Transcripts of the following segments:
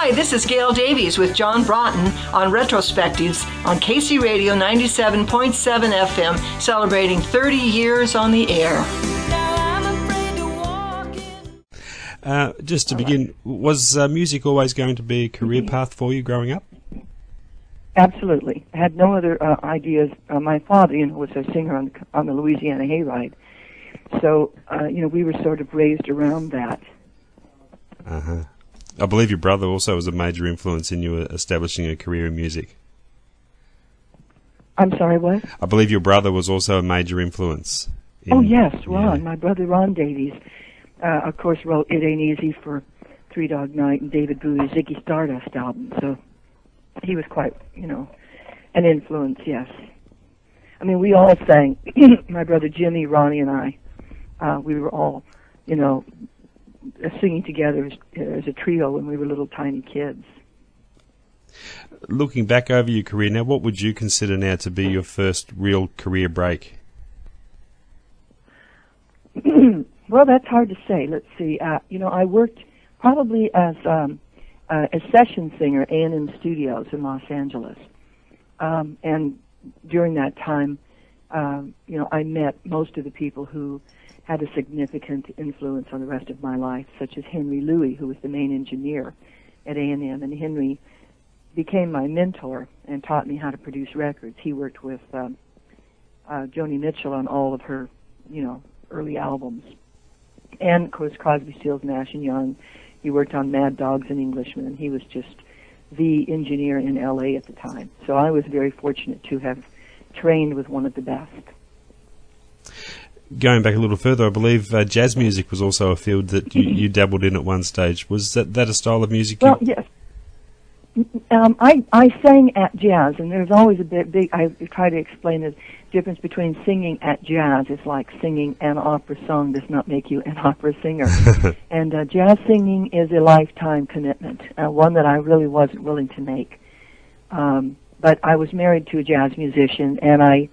Hi, this is Gail Davies with John Broughton on Retrospectives on KC Radio 97.7 FM, celebrating 30 years on the air. Just to begin, was music always going to be a career path for you growing up? Absolutely. I had no other ideas. My father, was a singer on the Louisiana Hayride. So, we were sort of raised around that. Uh-huh. I believe your brother also was a major influence in you establishing a career in music. I'm sorry, what? I believe your brother was also a major influence. Yes, Ron. Yeah. My brother Ron Davies, of course, wrote It Ain't Easy for Three Dog Night and David Bowie's Ziggy Stardust album. So he was quite, an influence, yes. I mean, we all sang. My brother Jimmy, Ronnie, and I, we were all, singing together as a trio when we were little tiny kids. Looking back over your career now, what would you consider now to be your first real career break? Well, that's hard to say. Let's see. I worked probably as a session singer at A&M Studios in Los Angeles. And during that time, I met most of the people who had a significant influence on the rest of my life, such as Henry Louie, who was the main engineer at A&M. And Henry became my mentor and taught me how to produce records. He worked with Joni Mitchell on all of her, early albums. And, of course, Crosby, Stills, Nash & Young. He worked on Mad Dogs and Englishmen. He was just the engineer in L.A. at the time. So I was very fortunate to have trained with one of the best. Going back a little further, I believe jazz music was also a field that you dabbled in at one stage. Was that a style of music? Well, yes. I sang at jazz, and there's always a big. I try to explain the difference between singing at jazz. It's like singing an opera song does not make you an opera singer. And jazz singing is a lifetime commitment, one that I really wasn't willing to make. But I was married to a jazz musician, and I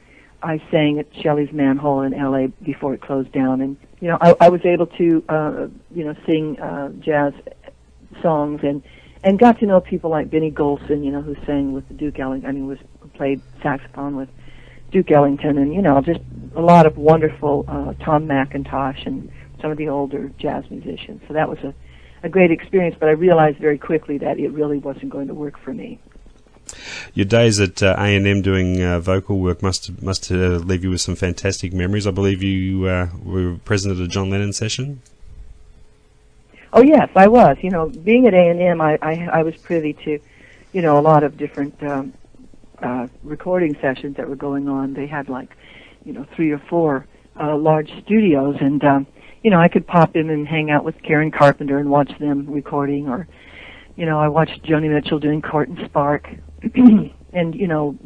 sang at Shelley's Manhole in L.A. before it closed down, and I was able to sing jazz songs and got to know people like Benny Golson, who sang with the Duke Ellington. Who played saxophone with Duke Ellington, and just a lot of wonderful Tom McIntosh and some of the older jazz musicians. So that was a great experience, but I realized very quickly that it really wasn't going to work for me. Your days at A&M doing vocal work must leave you with some fantastic memories. I believe you were present at a John Lennon session. Oh yes, I was. Being at A&M, I was privy to, a lot of different recording sessions that were going on. They had 3 or 4 large studios, and I could pop in and hang out with Karen Carpenter and watch them recording, or I watched Joni Mitchell doing Court and Spark. And,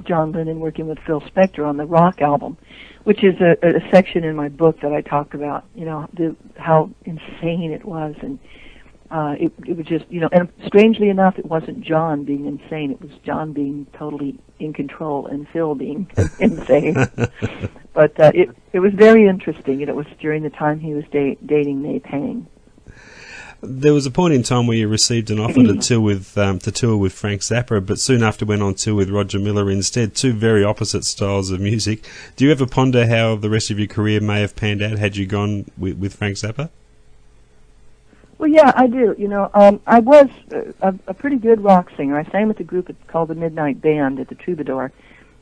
John Lennon working with Phil Spector on the Rock album, which is a section in my book that I talk about, how insane it was. And it was just, and strangely enough, it wasn't John being insane. It was John being totally in control and Phil being insane. But it was very interesting. It was during the time he was dating May Pang. There was a point in time where you received an offer to tour with Frank Zappa, but soon after went on tour with Roger Miller instead. Two very opposite styles of music. Do you ever ponder how the rest of your career may have panned out had you gone with Frank Zappa? Well, yeah, I do. I was a pretty good rock singer. I sang with a group called the Midnight Band at the Troubadour,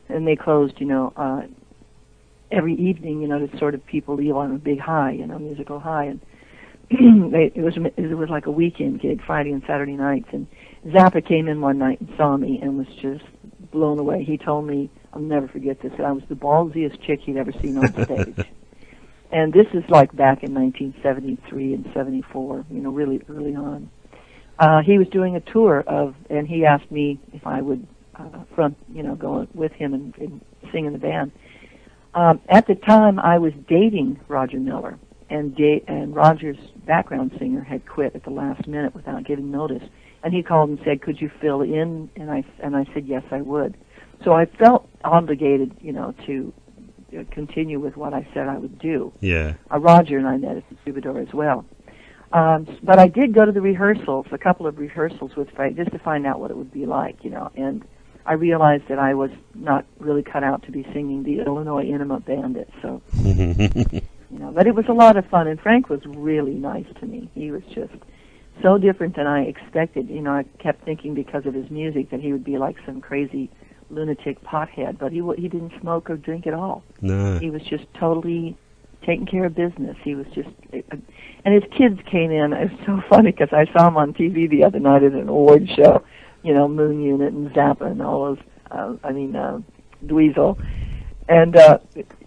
and they closed, every evening, to sort of people leave on a big high, musical high, and it was like a weekend gig, Friday and Saturday nights, and Zappa came in one night and saw me and was just blown away. He told me, I'll never forget this, that I was the ballsiest chick he'd ever seen on stage. And this is like back in 1973 and 74, really early on. He was doing a tour and he asked me if I would go with him and sing in the band. At the time, I was dating Roger Miller, and Roger's background singer had quit at the last minute without giving notice. And he called and said, "Could you fill in?" And I said, "Yes, I would." So I felt obligated, to continue with what I said I would do. Yeah. Roger and I met at the Troubadour as well. But I did go to the rehearsals, a couple of rehearsals with Frank, just to find out what it would be like, and I realized that I was not really cut out to be singing the Illinois Intimate Bandit, so, but it was a lot of fun, and Frank was really nice to me. He was just so different than I expected. I kept thinking because of his music that he would be like some crazy lunatic pothead, but he didn't smoke or drink at all. No. He was just totally taking care of business. He was just, and his kids came in. It was so funny because I saw him on TV the other night at an award show, Moon Unit and Zappa and all those, Dweezil. And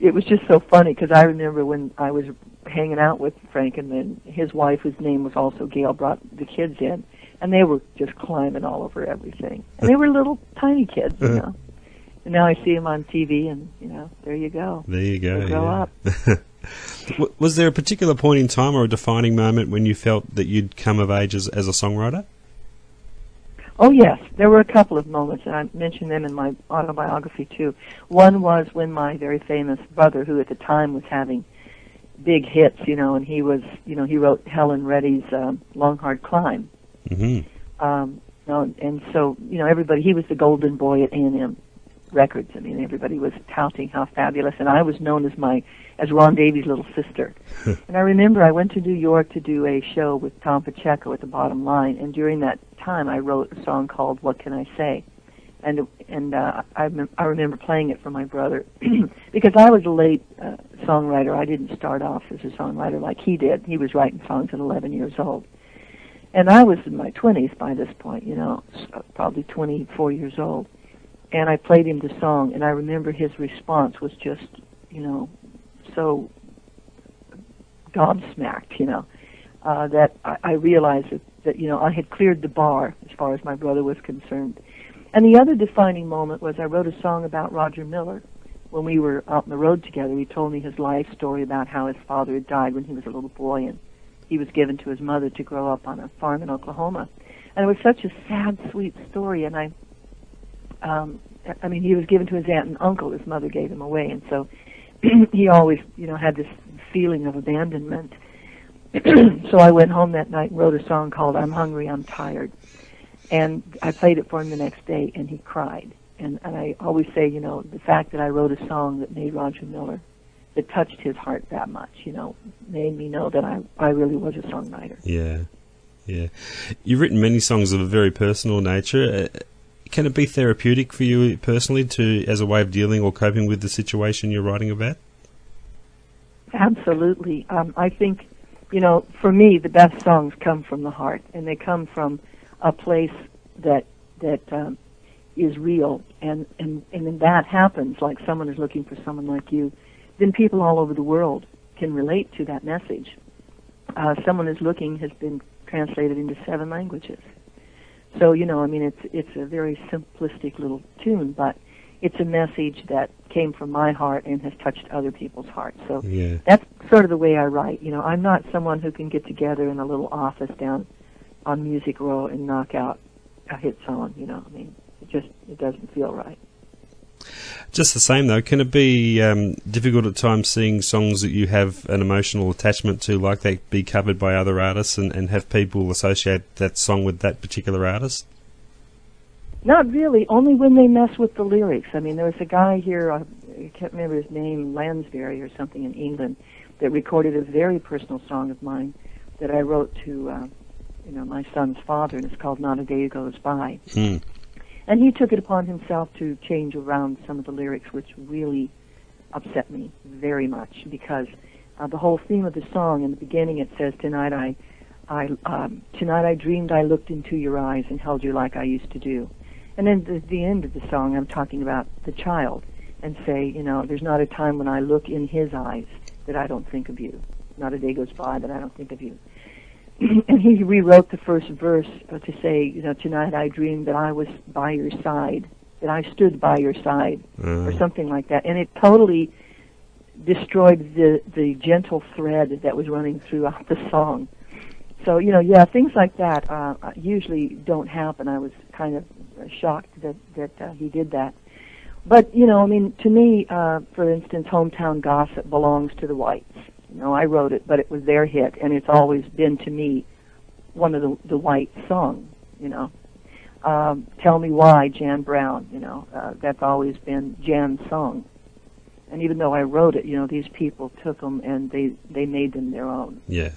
it was just so funny because I remember when I was hanging out with Frank, and then his wife, whose name was also Gail, brought the kids in, and they were just climbing all over everything. And they were little tiny kids, And now I see them on TV, and, there you go. There you go. They grow up. Was there a particular point in time or a defining moment when you felt that you'd come of age as a songwriter? Oh, yes. There were a couple of moments, and I mentioned them in my autobiography, too. One was when my very famous brother, who at the time was having big hits, and he was, he wrote Helen Reddy's Long Hard Climb. Mm-hmm. And so, everybody, he was the golden boy at A&M Records. I mean, everybody was touting how fabulous, and I was known as Ron Davies' little sister. And I remember I went to New York to do a show with Tom Pacheco at the Bottom Line, and during that time I wrote a song called What Can I Say? And I remember playing it for my brother because I was a late songwriter. I didn't start off as a songwriter like he did. He was writing songs at 11 years old. And I was in my 20s by this point, probably 24 years old. And I played him the song, and I remember his response was just, so gobsmacked, that I realized that, I had cleared the bar as far as my brother was concerned. And the other defining moment was I wrote a song about Roger Miller. When we were out on the road together, he told me his life story about how his father had died when he was a little boy, and he was given to his mother to grow up on a farm in Oklahoma. And it was such a sad, sweet story, and he was given to his aunt and uncle. His mother gave him away, and so he always, had this feeling of abandonment. So I went home that night and wrote a song called I'm Hungry, I'm Tired. And I played it for him the next day, and he cried. And I always say, the fact that I wrote a song that made Roger Miller, that touched his heart that much, made me know that I really was a songwriter. Yeah, yeah. You've written many songs of a very personal nature. Can it be therapeutic for you personally as a way of dealing or coping with the situation you're writing about? Absolutely. I think, for me, the best songs come from the heart, and they come from a place that is real, and when that happens, like someone is looking for someone like you, then people all over the world can relate to that message. Someone is looking has been translated into 7 languages. So, it's a very simplistic little tune, but it's a message that came from my heart and has touched other people's hearts. So yeah. That's sort of the way I write. I'm not someone who can get together in a little office down on Music Row and knock out a hit song, it doesn't feel right. Just the same, though, can it be difficult at times seeing songs that you have an emotional attachment to, like they be covered by other artists, and have people associate that song with that particular artist? Not really, only when they mess with the lyrics. There was a guy here, I can't remember his name, Lansbury or something in England, that recorded a very personal song of mine that I wrote to my son's father, and it's called Not a Day Goes By. Mm. And he took it upon himself to change around some of the lyrics, which really upset me very much, because the whole theme of the song, in the beginning it says, Tonight I dreamed I looked into your eyes and held you like I used to do. And then at the end of the song, I'm talking about the child, and say, there's not a time when I look in his eyes that I don't think of you. Not a day goes by that I don't think of you. And he rewrote the first verse to say, tonight I dreamed that I was by your side, that I stood by your side, or something like that. And it totally destroyed the gentle thread that was running throughout the song. So, things like that usually don't happen. I was kind of shocked that he did that. But, to me, for instance, Hometown Gossip belongs to the whites. You know, I wrote it, but it was their hit, and it's always been to me one of the white songs. You know, Tell Me Why, Jan Brown. You know, that's always been Jan's song. And even though I wrote it, you know, these people took them and they made them their own. Yeah.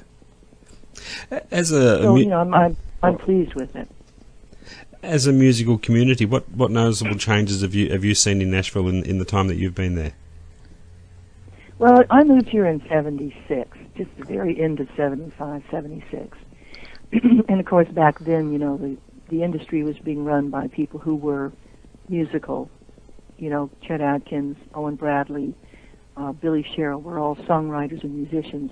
So you know, I'm pleased with it. As a musical community, what noticeable changes have you seen in Nashville in the time that you've been there? Well, I moved here in '76, just the very end of '75, '76, and of course back then, you know, the industry was being run by people who were musical. You know, Chet Atkins, Owen Bradley, Billy Sherrill were all songwriters and musicians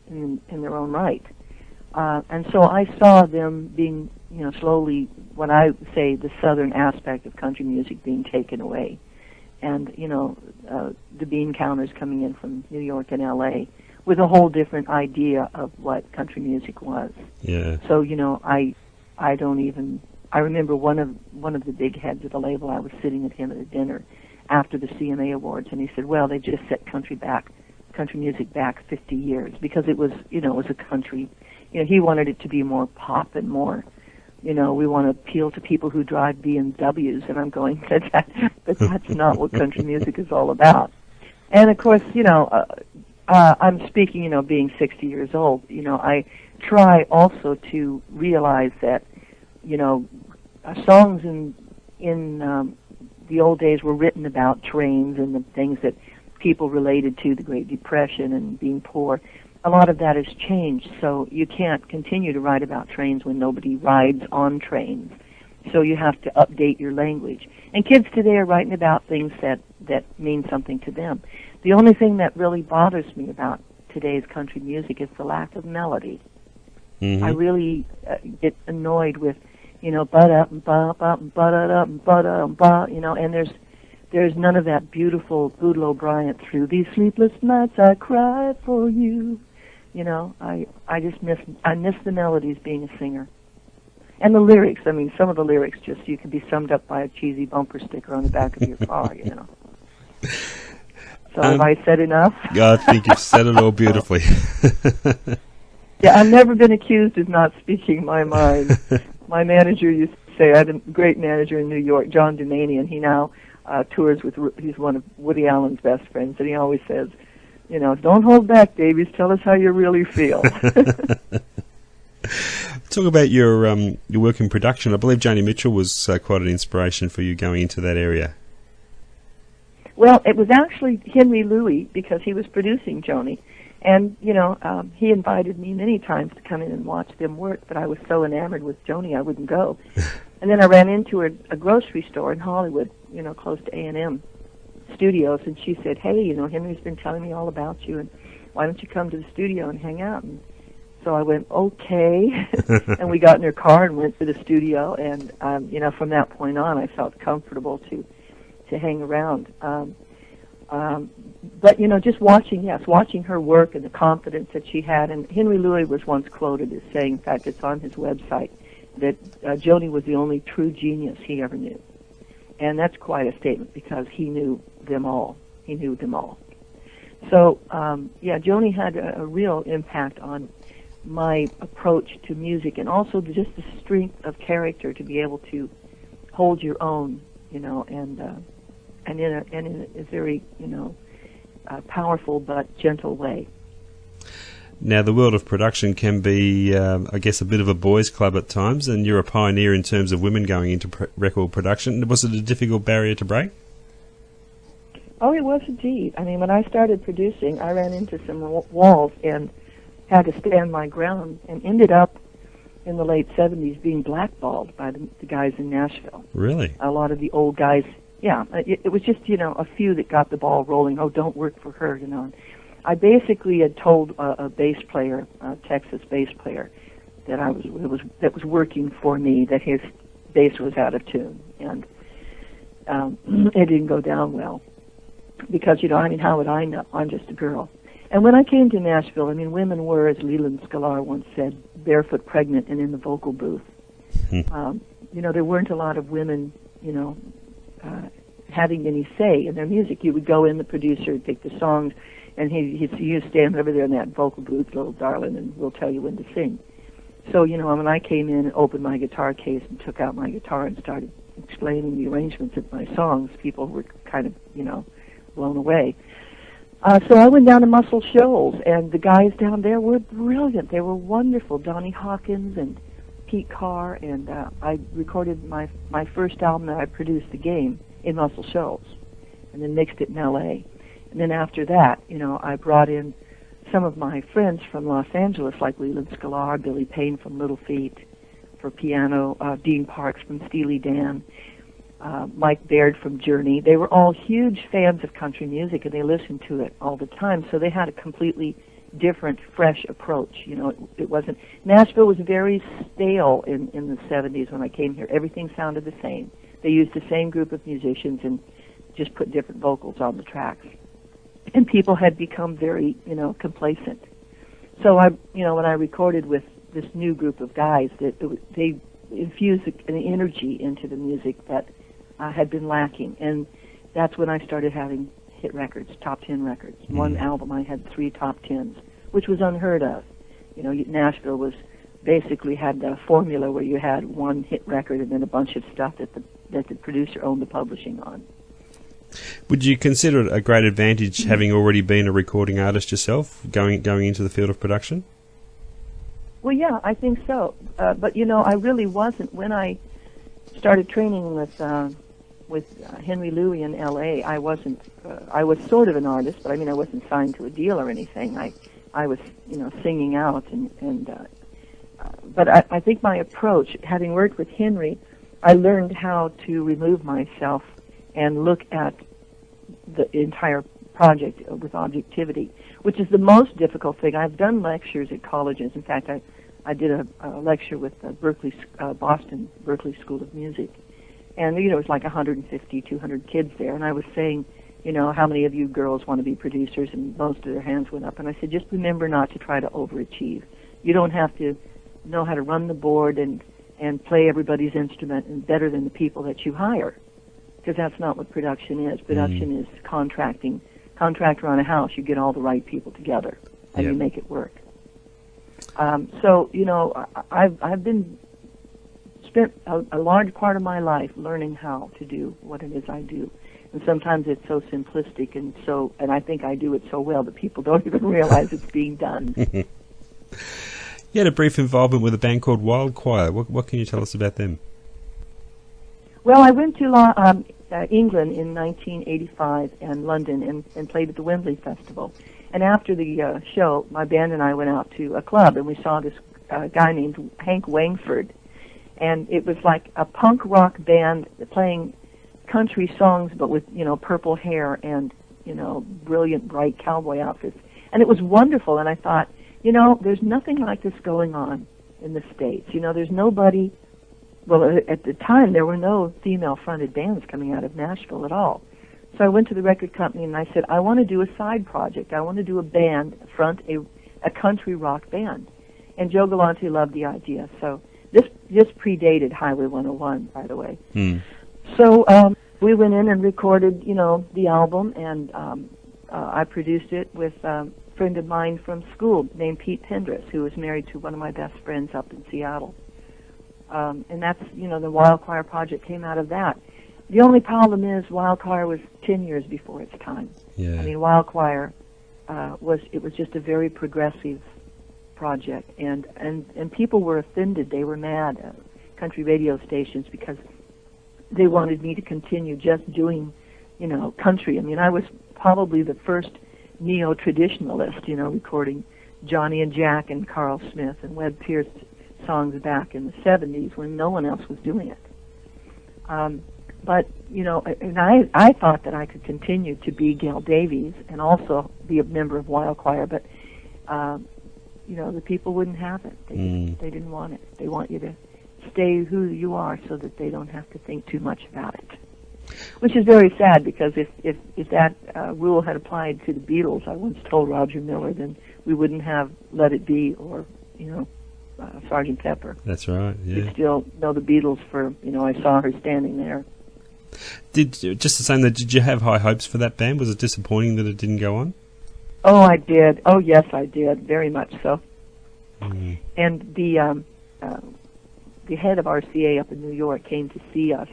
in their own right. And so I saw them being, you know, slowly, what I say, the southern aspect of country music being taken away. And, you know, the bean counters coming in from New York and L.A. with a whole different idea of what country music was. Yeah. So, you know, I remember one of the big heads of the label, I was sitting with him at a dinner after the CMA Awards, and he said, well, they just set country music back 50 years because it was, you know, it was a country. You know, he wanted it to be more pop and more, you know, we want to appeal to people who drive BMWs, and I'm going, but that's not what country music is all about. And of course, you know, I'm speaking, you know, being 60 years old, you know, I try also to realize that, you know, songs in the old days were written about trains and the things that people related to the Great Depression and being poor. A lot of that has changed, so you can't continue to write about trains when nobody rides on trains. So you have to update your language. And kids today are writing about things that mean something to them. The only thing that really bothers me about today's country music is the lack of melody. Mm-hmm. I really get annoyed with, you know, ba-da, ba-ba, ba-da-da, ba-da, ba, you know, and there's none of that beautiful Boodle O'Brien, through these sleepless nights I cried for you. You know, I just miss the melodies being a singer. And the lyrics, I mean, some of the lyrics just, you can be summed up by a cheesy bumper sticker on the back of your car, you know. So have I said enough? I think you've said it all beautifully. Yeah, I've never been accused of not speaking my mind. My manager used to say, I had a great manager in New York, John Dumaney, and he now tours with, he's one of Woody Allen's best friends, and he always says, you know, don't hold back, Davies, tell us how you really feel. Talk about your work in production. I believe Joni Mitchell was quite an inspiration for you going into that area. Well, it was actually Henry Louis, because he was producing Joni. And, you know, he invited me many times to come in and watch them work, but I was so enamored with Joni I wouldn't go. And then I ran into a grocery store in Hollywood, you know, close to A&M Studios, and she said, hey, you know, Henry's been telling me all about you, and why don't you come to the studio and hang out? And so I went, okay, and we got in her car and went to the studio, and, you know, from that point on I felt comfortable to hang around. But, you know, just watching her work and the confidence that she had. And Henry Louis was once quoted as saying, in fact, it's on his website, that Joni was the only true genius he ever knew. And that's quite a statement, because he knew them all. He knew them all. So, yeah, Joni had a real impact on my approach to music, and also just the strength of character to be able to hold your own, you know, and in a very, you know, powerful but gentle way. Now, the world of production can be, I guess, a bit of a boys' club at times, and you're a pioneer in terms of women going into record production. Was it a difficult barrier to break? Oh, it was indeed. I mean, when I started producing, I ran into some walls and had to stand my ground, and ended up in the late 70s being blackballed by the guys in Nashville. Really? A lot of the old guys, yeah. It was just, you know, a few that got the ball rolling. Oh, don't work for her, you know. I basically had told a bass player, a Texas bass player, that that was working for me, that his bass was out of tune, and it didn't go down well, because, you know, I mean, how would I know? I'm just a girl. And when I came to Nashville, I mean, women were, as Leland Sklar once said, barefoot, pregnant, and in the vocal booth. You know, there weren't a lot of women, you know, having any say in their music. You would go in, the producer would pick the songs, And he stands over there in that vocal booth, little darling, and will tell you when to sing. So, when I came in and opened my guitar case and took out my guitar and started explaining the arrangements of my songs, people were kind of, blown away. So I went down to Muscle Shoals, and the guys down there were brilliant. They were wonderful. Donnie Hawkins and Pete Carr, and I recorded my first album that I produced, The Game, in Muscle Shoals, and then mixed it in L.A. And then after that, I brought in some of my friends from Los Angeles, like Leland Sklar, Billy Payne from Little Feat for piano, Dean Parks from Steely Dan, Mike Baird from Journey. They were all huge fans of country music, and they listened to it all the time, so they had a completely different, fresh approach. It wasn't... Nashville was very stale in the 70s when I came here. Everything sounded the same. They used the same group of musicians and just put different vocals on the tracks. And people had become very, complacent. So when I recorded with this new group of guys, they infused an energy into the music that had been lacking. And that's when I started having hit records, top 10 records. One album I had 3 top 10s, which was unheard of. Nashville was basically had the formula where you had one hit record and then a bunch of stuff that the producer owned the publishing on. Would you consider it a great advantage having already been a recording artist yourself, going into the field of production? Well, yeah, I think so. But I really wasn't. When I started training with Henry Louie in L.A., I wasn't. I was sort of an artist, but I wasn't signed to a deal or anything. I was singing out but I think my approach, having worked with Henry, I learned how to remove myself and look at the entire project with objectivity, which is the most difficult thing. I've done lectures at colleges. In fact, I did a lecture with Boston Berklee School of Music, and it was like 150, 200 kids there, and I was saying, how many of you girls want to be producers, and most of their hands went up, and I said, just remember not to try to overachieve. You don't have to know how to run the board and play everybody's instrument and better than the people that you hire, because that's not what production is. Production is contracting. Contractor on a house, you get all the right people together, and you make it work. So, I've been spent a large part of my life learning how to do what it is I do. And sometimes it's so simplistic and I think I do it so well that people don't even realize it's being done. You had a brief involvement with a band called Wild Choir. What can you tell us about them? Well, I went to England in 1985 and London and played at the Wembley Festival. And after the show, my band and I went out to a club, and we saw this guy named Hank Wangford. And it was like a punk rock band playing country songs, but with, purple hair and, brilliant, bright cowboy outfits. And it was wonderful, and I thought, there's nothing like this going on in the States. There's nobody... Well, at the time, there were no female-fronted bands coming out of Nashville at all. So I went to the record company and I said, I want to do a side project. I want to do a band, front a country rock band. And Joe Galante loved the idea. So this predated Highway 101, by the way. So we went in and recorded, the album, and I produced it with a friend of mine from school named Pete Pendris, who was married to one of my best friends up in Seattle. And that's, the Wild Choir project came out of that. The only problem is Wild Choir was 10 years before its time. Yeah. Wild Choir was just a very progressive project, and people were offended. They were mad, country radio stations, because they wanted me to continue just doing, country. I was probably the first neo-traditionalist, recording Johnny and Jack and Carl Smith and Webb Pierce songs back in the 70s when no one else was doing it. But, and I thought that I could continue to be Gail Davies and also be a member of Wild Choir, but, the people wouldn't have it. They didn't want it. They want you to stay who you are so that they don't have to think too much about it. Which is very sad, because if that rule had applied to the Beatles, I once told Roger Miller, then we wouldn't have Let It Be or, Sgt. Pepper. That's right, yeah. You'd still know the Beatles for, I Saw Her Standing There. Did you have high hopes for that band? Was it disappointing that it didn't go on? Oh, I did. Oh, yes, I did. Very much so. Mm. And the head of RCA up in New York came to see us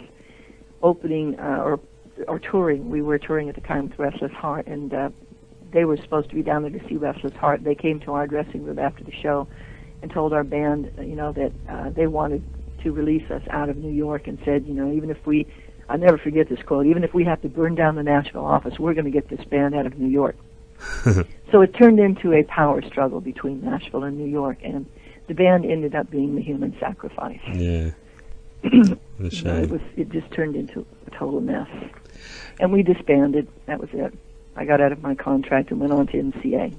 opening or touring. We were touring at the time with Restless Heart, and they were supposed to be down there to see Restless Heart. They came to our dressing room after the show and told our band, that they wanted to release us out of New York, and said, even if we, I'll never forget this quote, even if we have to burn down the Nashville office, we're going to get this band out of New York. So it turned into a power struggle between Nashville and New York, and the band ended up being the Human Sacrifice. Yeah. What a shame. It just turned into a total mess. And we disbanded. That was it. I got out of my contract and went on to NCA.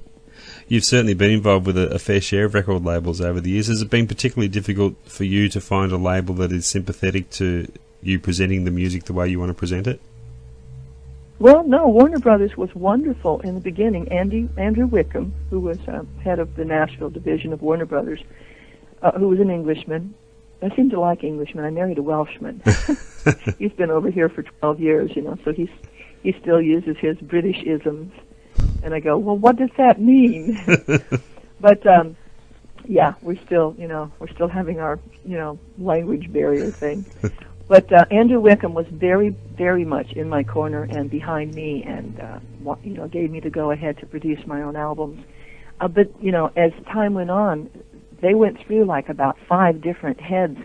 You've certainly been involved with a fair share of record labels over the years. Has it been particularly difficult for you to find a label that is sympathetic to you presenting the music the way you want to present it? Well, no, Warner Brothers was wonderful in the beginning. Andrew Wickham, who was head of the Nashville division of Warner Brothers, who was an Englishman. I seem to like Englishmen. I married a Welshman. He's been over here for 12 years, so he still uses his British isms. And I go, well, what does that mean? But yeah, we're still having our language barrier thing. But Andrew Wickham was very, very much in my corner and behind me, and gave me the go ahead to produce my own albums. But as time went on, they went through like about 5 different heads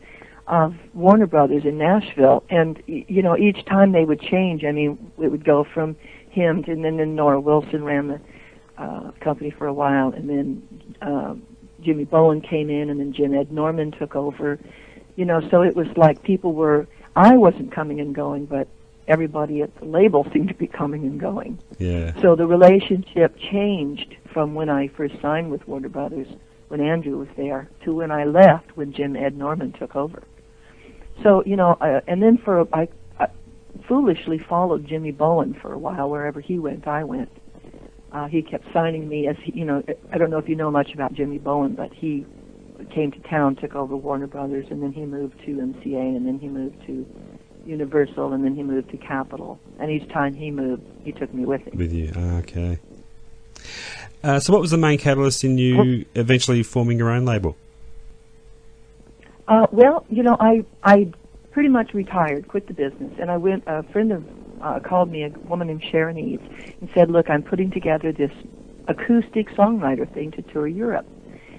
of Warner Brothers in Nashville, and each time they would change. I mean, it would go from him to, and then Nora Wilson ran the company for a while, and then Jimmy Bowen came in, and then Jim Ed Norman took over. So it was like I wasn't coming and going, but everybody at the label seemed to be coming and going. Yeah. So the relationship changed from when I first signed with Warner Brothers, when Andrew was there, to when I left, when Jim Ed Norman took over. So, and then I foolishly followed Jimmy Bowen for a while. Wherever he went, I went. He kept signing me as, I don't know if you know much about Jimmy Bowen, but he came to town, took over Warner Brothers, and then he moved to MCA, and then he moved to Universal, and then he moved to Capitol. And each time he moved, he took me with him. With you, okay. So what was the main catalyst in you eventually forming your own label? Well, I pretty much retired, quit the business, and I went, a friend called me, a woman named Sharon Eads, and said, look, I'm putting together this acoustic songwriter thing to tour Europe.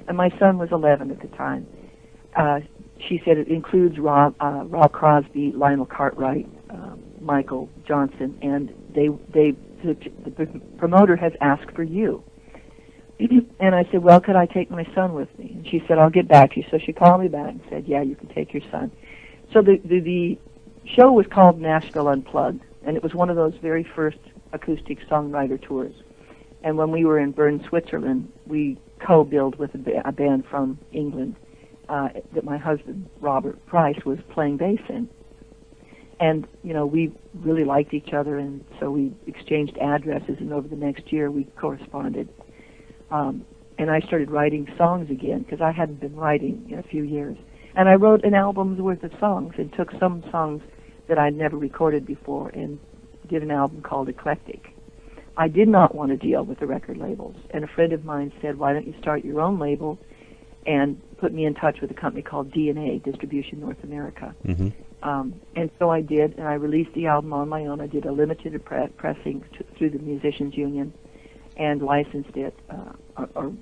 And my son was 11 at the time. She said it includes Rob Crosby, Lionel Cartwright, Michael Johnson, and the promoter has asked for you. And I said, well, could I take my son with me? And she said, I'll get back to you. So she called me back and said, yeah, you can take your son. So the show was called Nashville Unplugged, and it was one of those very first acoustic songwriter tours. And when we were in Bern, Switzerland, we co-billed with a band from England that my husband, Robert Price, was playing bass in. And, we really liked each other, and so we exchanged addresses, and over the next year we corresponded. And I started writing songs again, because I hadn't been writing in a few years. And I wrote an album's worth of songs, and took some songs that I'd never recorded before and did an album called Eclectic. I did not want to deal with the record labels, and a friend of mine said, why don't you start your own label, and put me in touch with a company called DNA, Distribution North America. Mm-hmm. And so I did, and I released the album on my own. I did a limited pressing through the Musicians Union and licensed it, or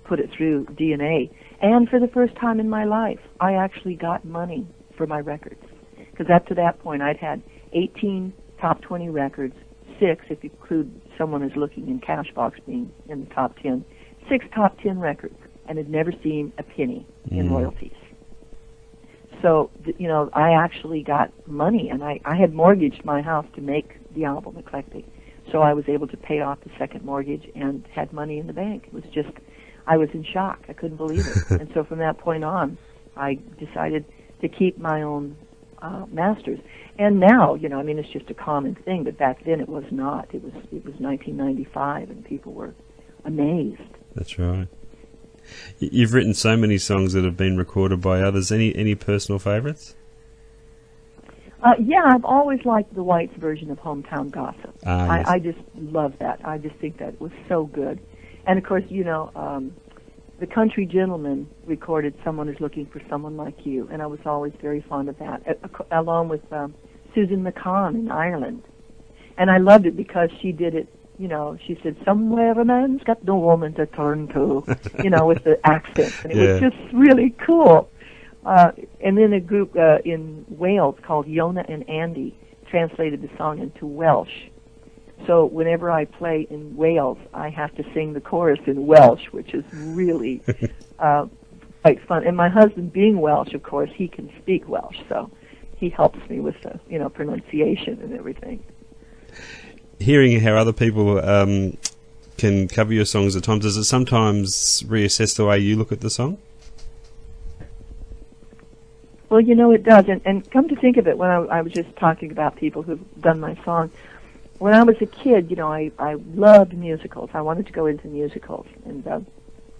put it through DNA. And for the first time in my life, I actually got money for my records. Because up to that point, I'd had 18 top 20 records, 6, if you include Someone Is Looking in Cashbox being in the top 10, 6 top 10 records, and had never seen a penny in royalties. So, I actually got money, and I had mortgaged my house to make the album Eclectic. So I was able to pay off the second mortgage and had money in the bank. It was just, I was in shock. I couldn't believe it. And so from that point on, I decided to keep my own masters. And now, it's just a common thing, but back then it was not. It was 1995, and people were amazed. That's right. You've written so many songs that have been recorded by others. Any personal favourites? Yeah, I've always liked the Whites' version of Hometown Gossip. Yes. I just love that. I just think that was so good. And of course, the Country Gentleman recorded "Someone Is Looking for Someone Like You," and I was always very fond of that, along with Susan McCann in Ireland. And I loved it because she did it, she said, "Somewhere a man's got no woman to turn to," with the accent. And it was just really cool. And then a group in Wales called Yona and Andy translated the song into Welsh. So whenever I play in Wales, I have to sing the chorus in Welsh, which is really quite fun. And my husband, being Welsh, of course, he can speak Welsh, so he helps me with the pronunciation and everything. Hearing how other people can cover your songs at times, does it sometimes reassess the way you look at the song? Well, it does. And come to think of it, when I was just talking about people who've done my song, when I was a kid, I loved musicals. I wanted to go into musicals. And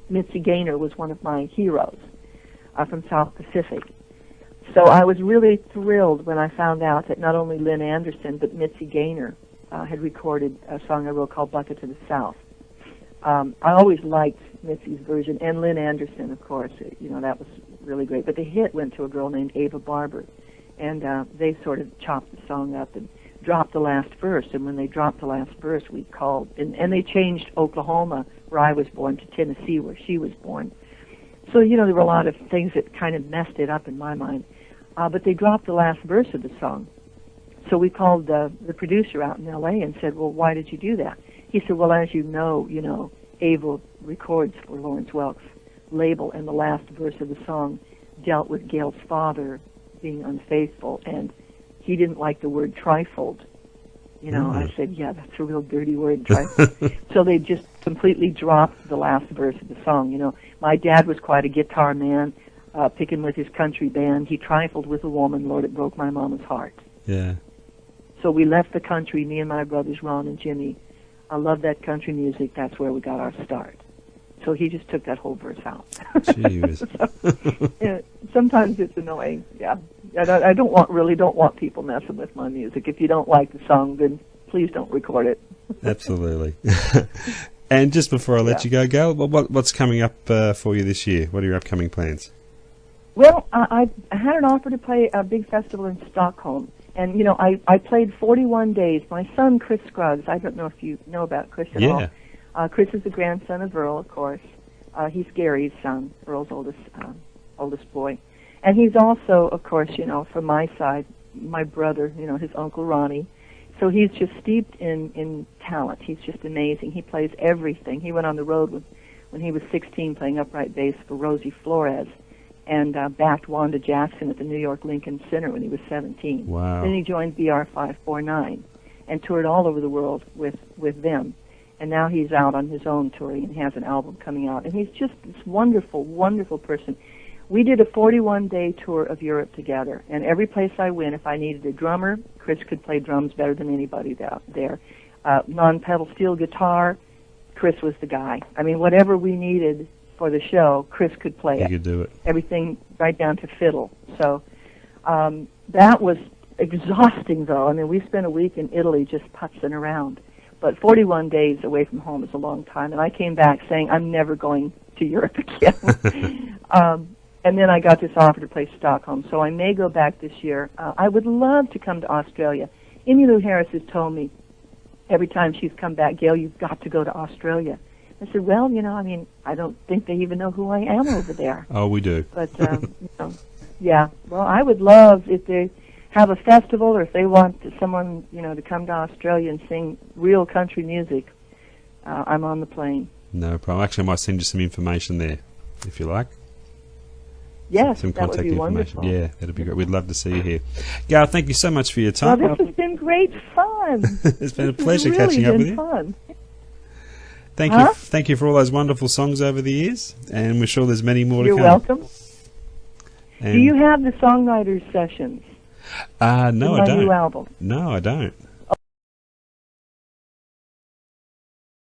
Mitzi Gaynor was one of my heroes from South Pacific. So I was really thrilled when I found out that not only Lynn Anderson, but Mitzi Gaynor had recorded a song I wrote called Bucket to the South. I always liked Mitzi's version, and Lynn Anderson, of course. That was really great. But the hit went to a girl named Ava Barber, and they sort of chopped the song up and dropped the last verse. And when they dropped the last verse, we called, and they changed Oklahoma, where I was born, to Tennessee, where she was born. So, there were a lot of things that kind of messed it up in my mind. But they dropped the last verse of the song. So we called the producer out in L.A. and said, "Well, why did you do that?" He said, "Well, as you know, Ava records for Lawrence Welk's label, and the last verse of the song dealt with Gail's father being unfaithful, and he didn't like the word trifled." I said, "Yeah, that's a real dirty word, trifled." So they just completely dropped the last verse of the song. My dad was quite a guitar man, picking with his country band. He trifled with a woman, Lord, it broke my mama's heart. Yeah. So we left the country, me and my brothers, Ron and Jimmy. I love that country music. That's where we got our start. So he just took that whole verse out. So, sometimes it's annoying. Yeah, I don't want people messing with my music. If you don't like the song, then please don't record it. Absolutely. And just before I let you go, Gail, what's coming up for you this year? What are your upcoming plans? Well, I had an offer to play a big festival in Stockholm. And, I played 41 days. My son, Chris Scruggs, I don't know if you know about Chris at all. Chris is the grandson of Earl, of course. He's Gary's son, Earl's oldest boy. And he's also, of course, from my side, my brother, his Uncle Ronnie. So he's just steeped in talent. He's just amazing. He plays everything. He went on the road when he was 16 playing upright bass for Rosie Flores, and backed Wanda Jackson at the New York Lincoln Center when he was 17. Wow. Then he joined BR549 and toured all over the world with them. And now he's out on his own touring and has an album coming out. And he's just this wonderful, wonderful person. We did a 41-day tour of Europe together. And every place I went, if I needed a drummer, Chris could play drums better than anybody there. Non-pedal steel guitar, Chris was the guy. I mean, whatever we needed for the show, Chris could play it. He could do it. Everything right down to fiddle. So that was exhausting, though. I mean, we spent a week in Italy just putzing around. But 41 days away from home is a long time. And I came back saying, I'm never going to Europe again. And then I got this offer to play Stockholm. So I may go back this year. I would love to come to Australia. Emmylou Harris has told me every time she's come back, Gail, you've got to go to Australia. I said, well, I don't think they even know who I am over there. Oh, we do. But, yeah. Well, I would love if they have a festival or if they want someone, to come to Australia and sing real country music. I'm on the plane. No problem. Actually, I might send you some information there, if you like. Yes, some that would contact be information. wonderful. Yeah, that'd be great. We'd love to see you here. Gail, thank you so much for your time. Well, this has been great fun. It's been a pleasure catching up with you. Fun. Thank you for all those wonderful songs over the years, and we're sure there's many more to come. You're welcome. And do you have the Songwriters Sessions? No, I don't. New album? No, I don't.